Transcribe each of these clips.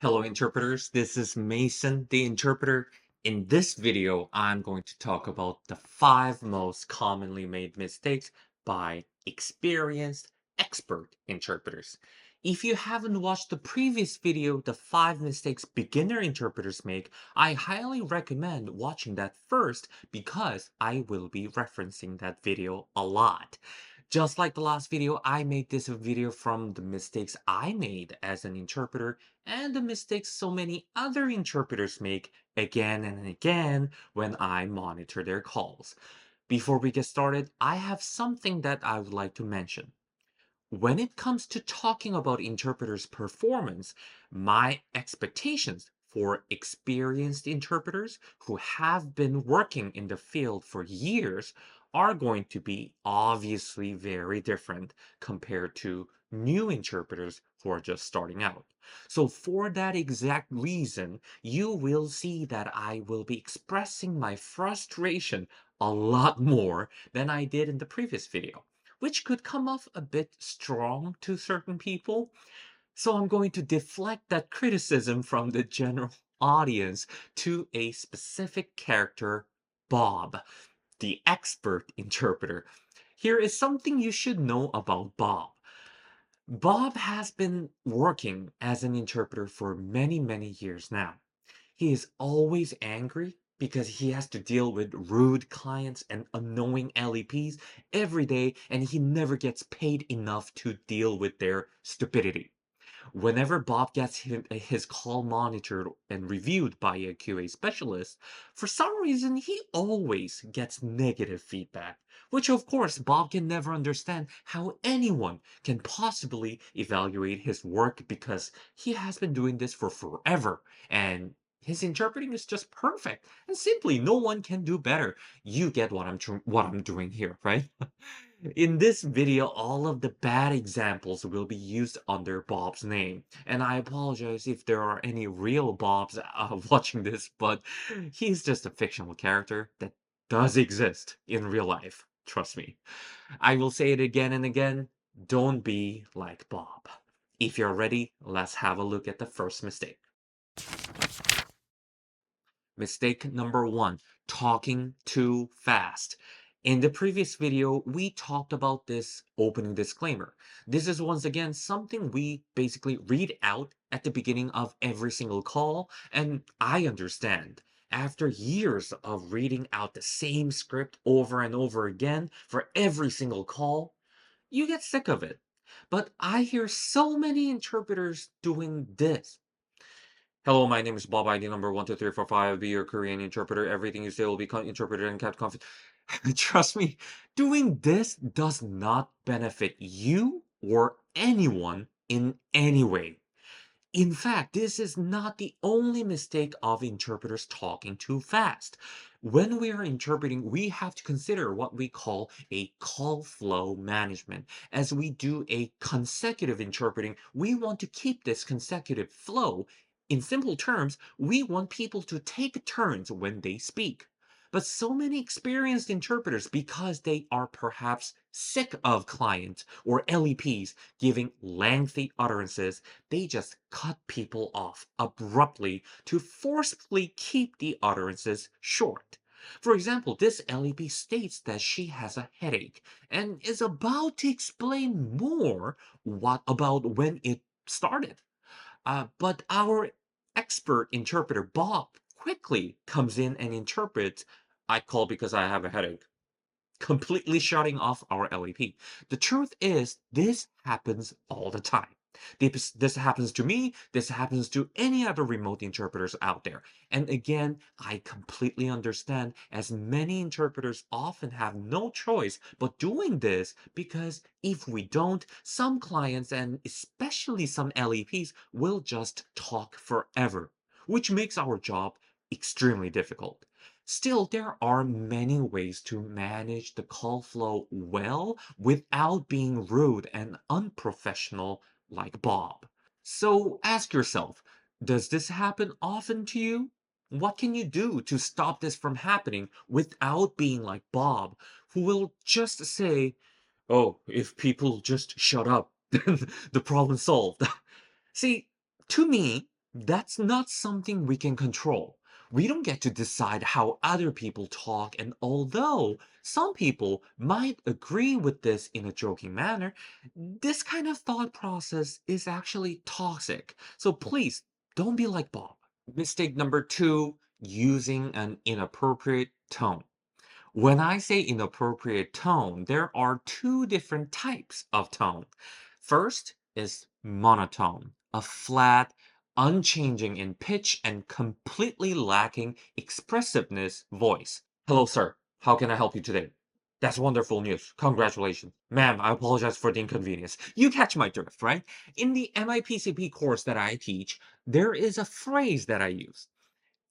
Hello, interpreters. This is Mason, the interpreter. In this video, I'm going to talk about the 5 most commonly made mistakes by experienced expert interpreters. If you haven't watched the previous video, the 5 mistakes beginner interpreters make, I highly recommend watching that first because I will be referencing that video a lot. Just like the last video, I made this a video from the mistakes I made as an interpreter and the mistakes so many other interpreters make again and again when I monitor their calls. Before we get started, I have something that I would like to mention. When it comes to talking about interpreters' performance, my expectations for experienced interpreters who have been working in the field for years are going to be obviously very different compared to new interpreters who are just starting out. So, for that exact reason, you will see that I will be expressing my frustration a lot more than I did in the previous video, which could come off a bit strong to certain people. So I'm going to deflect that criticism from the general audience to a specific character, Bob, the expert interpreter. Here is something you should know about Bob. Bob has been working as an interpreter for many, many years now. He is always angry because he has to deal with rude clients and annoying LEPs every day, and he never gets paid enough to deal with their stupidity. Whenever Bob gets his call monitored and reviewed by a QA specialist, for some reason he always gets negative feedback, which of course Bob can never understand how anyone can possibly evaluate his work because he has been doing this for forever and his interpreting is just perfect and simply no one can do better. You get what I'm doing here, right? In this video, all of the bad examples will be used under Bob's name. And I apologize if there are any real Bobs watching this, but he's just a fictional character that does exist in real life. Trust me. I will say it again and again. Don't be like Bob. If you're ready, let's have a look at the first mistake. Mistake number 1, talking too fast. In the previous video, we talked about this opening disclaimer. This is once again something we basically read out at the beginning of every single call, and I understand. After years of reading out the same script over and over again for every single call, you get sick of it. But I hear so many interpreters doing this. Hello, my name is Bob, ID number 12345. I'll be your Korean interpreter. Everything you say will be interpreted and kept confidential. Trust me, doing this does not benefit you or anyone in any way. In fact, this is not the only mistake of interpreters talking too fast. When we are interpreting, we have to consider what we call a call flow management. As we do a consecutive interpreting, we want to keep this consecutive flow. In simple terms, we want people to take turns when they speak. But so many experienced interpreters, because they are perhaps sick of clients or LEPs giving lengthy utterances, they just cut people off abruptly to forcefully keep the utterances short. For example, this LEP states that she has a headache and is about to explain more what about when it started. But our expert interpreter, Bob, quickly comes in and interprets, I call because I have a headache, completely shutting off our LEP. The truth is, this happens all the time. This happens to me, this happens to any other remote interpreters out there. And again, I completely understand as many interpreters often have no choice but doing this because if we don't, some clients and especially some LEPs will just talk forever, which makes our job extremely difficult. Still, there are many ways to manage the call flow well without being rude and unprofessional like Bob. So ask yourself, does this happen often to you? What can you do to stop this from happening without being like Bob, who will just say, oh, if people just shut up, then the problem's solved. See, to me, That's not something we can control. We don't get to decide how other people talk, and although some people might agree with this in a joking manner, this kind of thought process is actually toxic. So please don't be like Bob. Mistake number two, using an inappropriate tone. When I say inappropriate tone, there are two different types of tone. First is monotone, a flat, unchanging in pitch and completely lacking expressiveness voice. Hello, sir. How can I help you today? That's wonderful news. Congratulations. Ma'am, I apologize for the inconvenience. You catch my drift, right? In the MIPCP course that I teach, there is a phrase that I use.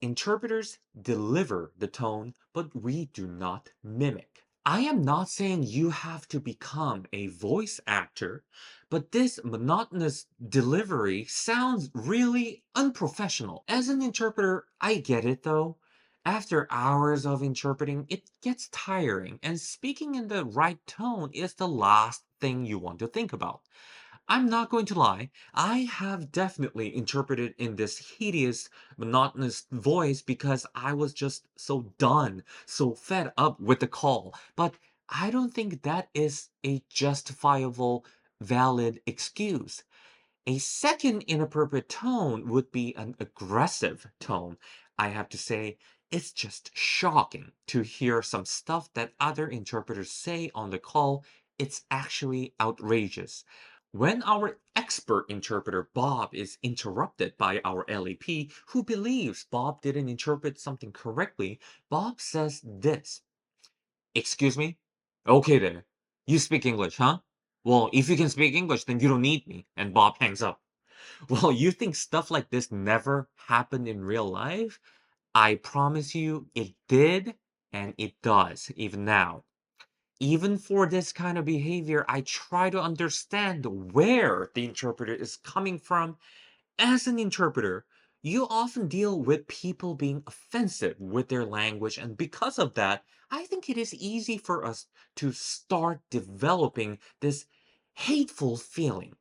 Interpreters deliver the tone, but we do not mimic. I am not saying you have to become a voice actor, but this monotonous delivery sounds really unprofessional. As an interpreter, I get it though. After hours of interpreting, it gets tiring, and speaking in the right tone is the last thing you want to think about. I'm not going to lie, I have definitely interpreted in this hideous, monotonous voice because I was just so done, so fed up with the call. But I don't think that is a justifiable, valid excuse. A second inappropriate tone would be an aggressive tone. I have to say, it's just shocking to hear some stuff that other interpreters say on the call. It's actually outrageous. When our expert interpreter Bob is interrupted by our LEP, who believes Bob didn't interpret something correctly, Bob says this. Excuse me? Okay then. You speak English, huh? Well, if you can speak English, then you don't need me. And Bob hangs up. Well, you think stuff like this never happened in real life? I promise you it did, and it does, even now. Even for this kind of behavior, I try to understand where the interpreter is coming from. As an interpreter, you often deal with people being offensive with their language, and because of that, I think it is easy for us to start developing this hateful feeling.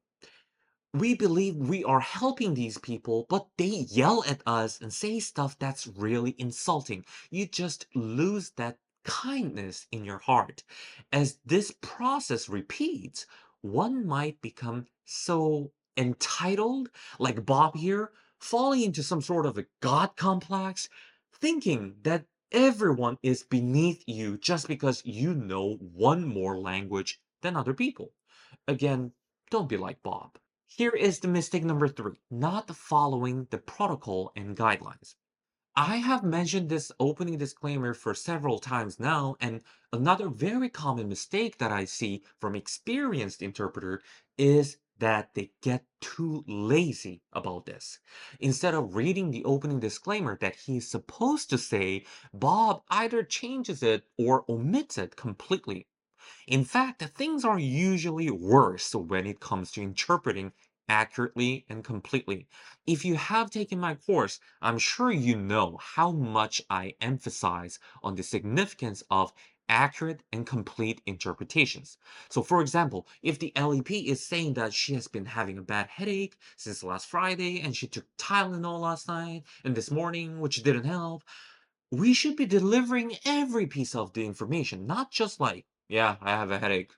We believe we are helping these people, but they yell at us and say stuff that's really insulting. You just lose that kindness in your heart. As this process repeats, one might become so entitled, like Bob here, falling into some sort of a God complex, thinking that everyone is beneath you just because you know one more language than other people. Again, don't be like Bob. Here is the mistake number three, not following the protocol and guidelines. I have mentioned this opening disclaimer for several times now, and another very common mistake that I see from experienced interpreter is that they get too lazy about this. Instead of reading the opening disclaimer that he's supposed to say, Bob either changes it or omits it completely. In fact, things are usually worse when it comes to interpreting accurately and completely. If you have taken my course, I'm sure you know how much I emphasize on the significance of accurate and complete interpretations. So, for example, if the LEP is saying that she has been having a bad headache since last Friday and she took Tylenol last night and this morning, which didn't help, we should be delivering every piece of the information, not just like, yeah, I have a headache.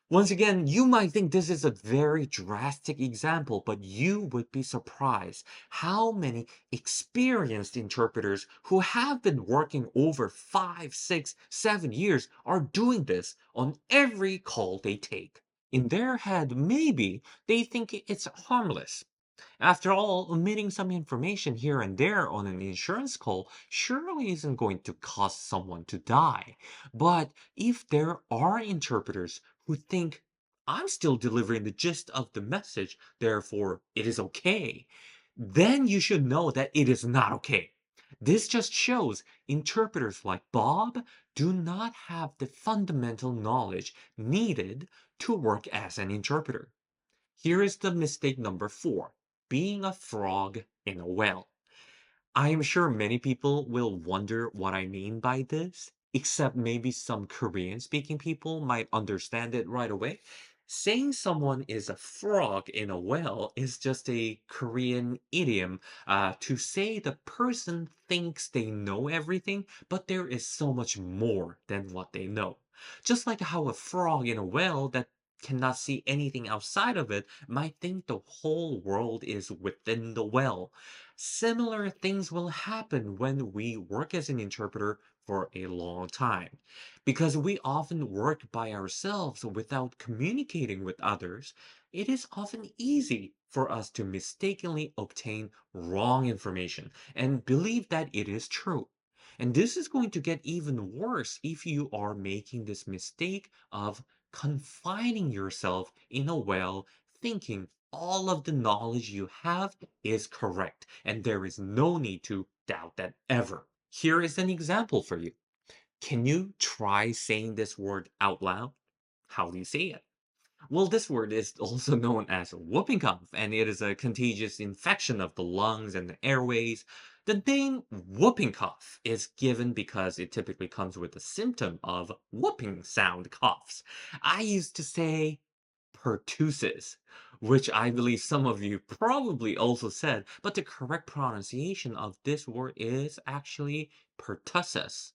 Once again, you might think this is a very drastic example, but you would be surprised how many experienced interpreters who have been working over 5, 6, 7 years are doing this on every call they take. In their head, maybe they think it's harmless. After all, omitting some information here and there on an insurance call surely isn't going to cause someone to die. But if there are interpreters who think, I'm still delivering the gist of the message, therefore it is okay, then you should know that it is not okay. This just shows interpreters like Bob do not have the fundamental knowledge needed to work as an interpreter. Here is the mistake number four, being a frog in a well. I am sure many people will wonder what I mean by this, except maybe some Korean speaking people might understand it right away. Saying someone is a frog in a well is just a Korean idiom to say the person thinks they know everything, but there is so much more than what they know. Just like how a frog in a well that cannot see anything outside of it might think the whole world is within the well. Similar things will happen when we work as an interpreter for a long time. Because we often work by ourselves without communicating with others, it is often easy for us to mistakenly obtain wrong information and believe that it is true. And this is going to get even worse if you are making this mistake of confining yourself in a well, thinking all of the knowledge you have is correct, and there is no need to doubt that ever. Here is an example for you. Can you try saying this word out loud? How do you say it? Well, this word is also known as whooping cough, and it is a contagious infection of the lungs and the airways. The name whooping cough is given because it typically comes with the symptom of whooping sound coughs. I used to say pertussis, which I believe some of you probably also said, but the correct pronunciation of this word is actually pertussis.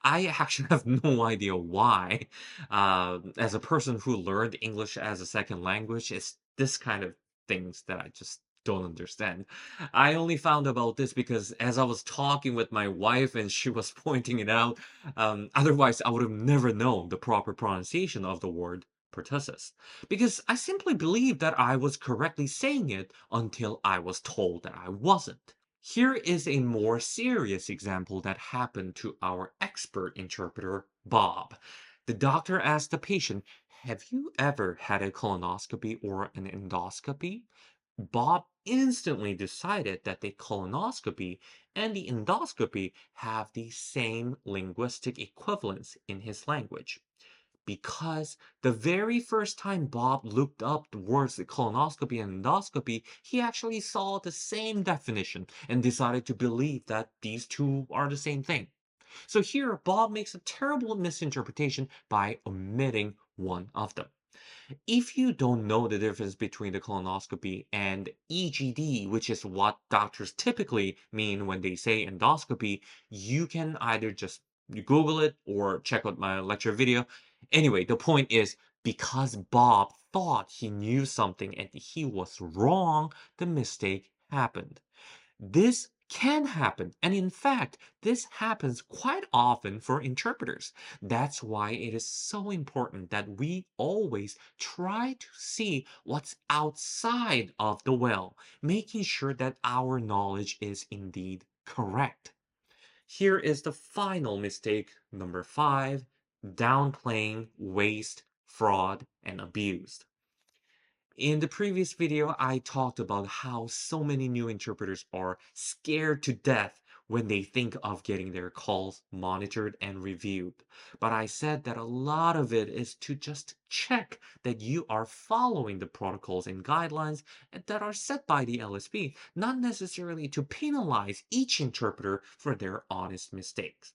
I actually have no idea why. As a person who learned English as a second language, it's this kind of things that I just don't understand. I only found about this because as I was talking with my wife and she was pointing it out, otherwise I would have never known the proper pronunciation of the word pertussis. Because I simply believed that I was correctly saying it until I was told that I wasn't. Here is a more serious example that happened to our expert interpreter, Bob. The doctor asked the patient, "Have you ever had a colonoscopy or an endoscopy?" Bob instantly decided that the colonoscopy and the endoscopy have the same linguistic equivalence in his language. Because the very first time Bob looked up the words colonoscopy and endoscopy, he actually saw the same definition and decided to believe that these two are the same thing. So here, Bob makes a terrible misinterpretation by omitting one of them. If you don't know the difference between the colonoscopy and EGD, which is what doctors typically mean when they say endoscopy, you can either just Google it or check out my lecture video. Anyway, the point is because Bob thought he knew something and he was wrong, the mistake happened. This can happen, and in fact, this happens quite often for interpreters. That's why it is so important that we always try to see what's outside of the well, making sure that our knowledge is indeed correct. Here is the final mistake, number 5, downplaying waste, fraud, and abuse. In the previous video, I talked about how so many new interpreters are scared to death when they think of getting their calls monitored and reviewed. But I said that a lot of it is to just check that you are following the protocols and guidelines that are set by the LSP, not necessarily to penalize each interpreter for their honest mistakes.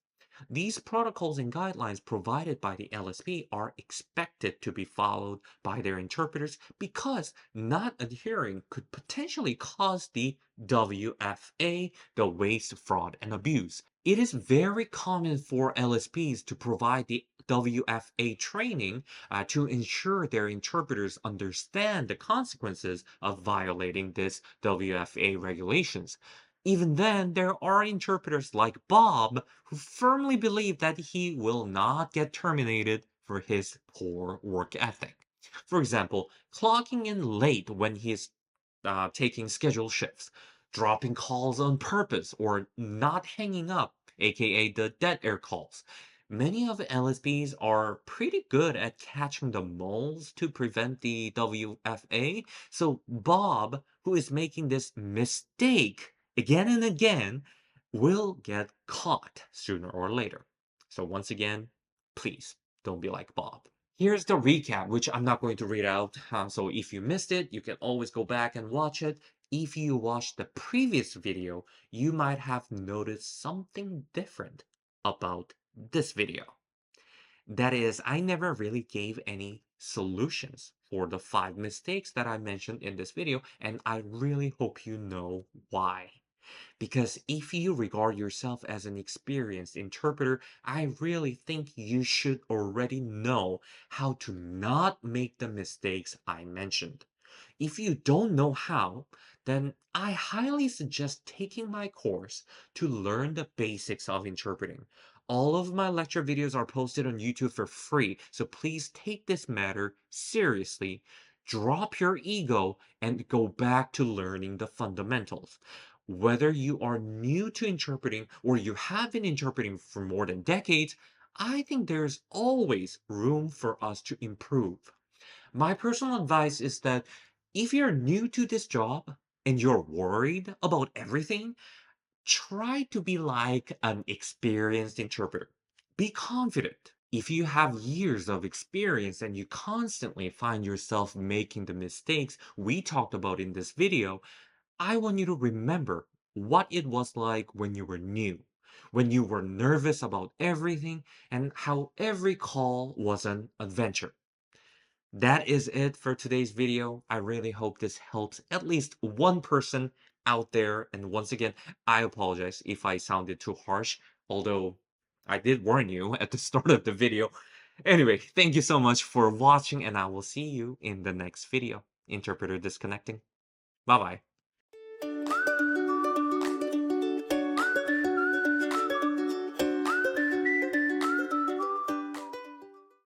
These protocols and guidelines provided by the LSP are expected to be followed by their interpreters because not adhering could potentially cause the WFA, the waste, fraud, and abuse. It is very common for LSPs to provide the WFA training to ensure their interpreters understand the consequences of violating this WFA regulations. Even then, there are interpreters like Bob who firmly believe that he will not get terminated for his poor work ethic. For example, clocking in late when he is taking scheduled shifts, dropping calls on purpose, or not hanging up, aka the dead air calls. Many of LSPs are pretty good at catching the moles to prevent the WFA, so Bob, who is making this mistake again and again, will get caught sooner or later. So once again, please don't be like Bob. Here's the recap, which I'm not going to read out. So if you missed it, you can always go back and watch it. If you watched the previous video, you might have noticed something different about this video. That is, I never really gave any solutions for the 5 mistakes that I mentioned in this video, and I really hope you know why. Because if you regard yourself as an experienced interpreter, I really think you should already know how to not make the mistakes I mentioned. If you don't know how, then I highly suggest taking my course to learn the basics of interpreting. All of my lecture videos are posted on YouTube for free, so please take this matter seriously. Drop your ego and go back to learning the fundamentals. Whether you are new to interpreting or you have been interpreting for more than decades, I think there's always room for us to improve. My personal advice is that if you're new to this job and you're worried about everything, try to be like an experienced interpreter. Be confident. If you have years of experience and you constantly find yourself making the mistakes we talked about in this video, I want you to remember what it was like when you were new, when you were nervous about everything, and how every call was an adventure. That is it for today's video. I really hope this helps at least one person out there. And once again, I apologize if I sounded too harsh, although I did warn you at the start of the video. Anyway, thank you so much for watching, and I will see you in the next video. Interpreter disconnecting. Bye bye.